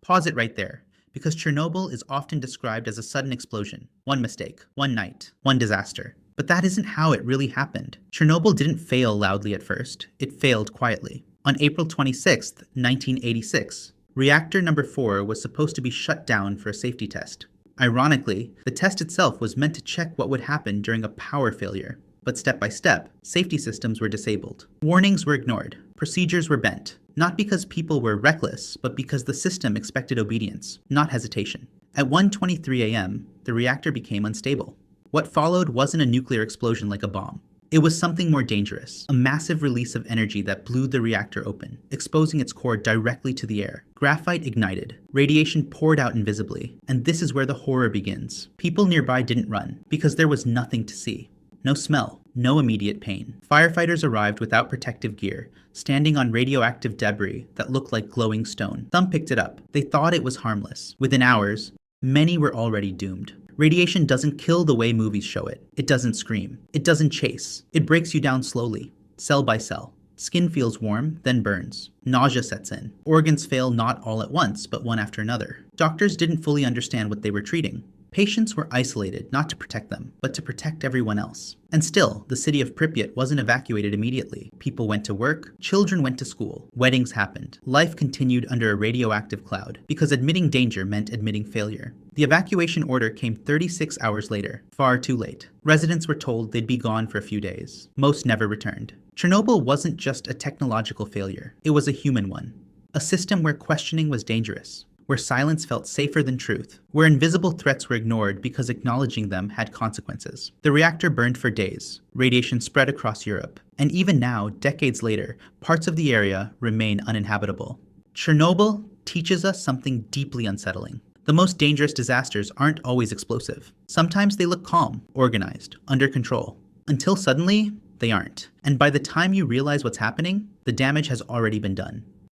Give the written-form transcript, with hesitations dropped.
Pause it right there, because Chernobyl is often described as a sudden explosion. One mistake, one night, one disaster. But that isn't how it really happened. Chernobyl didn't fail loudly at first, it failed quietly. On April 26, 1986, reactor number 4 was supposed to be shut down for a safety test. Ironically, the test itself was meant to check what would happen during a power failure. But step by step, safety systems were disabled. Warnings were ignored. Procedures were bent. Not because people were reckless, but because the system expected obedience, not hesitation. At 1:23 a.m., the reactor became unstable. What followed wasn't a nuclear explosion like a bomb. It was something more dangerous, a massive release of energy that blew the reactor open, exposing its core directly to the air. Graphite ignited, radiation poured out invisibly, and this is where the horror begins. People nearby didn't run, because there was nothing to see. No smell, no immediate pain. Firefighters arrived without protective gear, standing on radioactive debris that looked like glowing stone. Some picked it up. They thought it was harmless. Within hours, many were already doomed. Radiation doesn't kill the way movies show it. It doesn't scream. It doesn't chase. It breaks you down slowly, cell by cell. Skin feels warm, then burns. Nausea sets in. Organs fail not all at once, but one after another. Doctors didn't fully understand what they were treating. Patients were isolated not to protect them, but to protect everyone else. And still, the city of Pripyat wasn't evacuated immediately. People went to work, children went to school, weddings happened. Life continued under a radioactive cloud, because admitting danger meant admitting failure. The evacuation order came 36 hours later, far too late. Residents were told they'd be gone for a few days. Most never returned. Chernobyl wasn't just a technological failure, it was a human one. A system where questioning was dangerous, where silence felt safer than truth, where invisible threats were ignored because acknowledging them had consequences. The reactor burned for days. Radiation spread across Europe. And even now, decades later, parts of the area remain uninhabitable. Chernobyl teaches us something deeply unsettling. The most dangerous disasters aren't always explosive. Sometimes they look calm, organized, under control. Until suddenly, they aren't. And by the time you realize what's happening, the damage has already been done.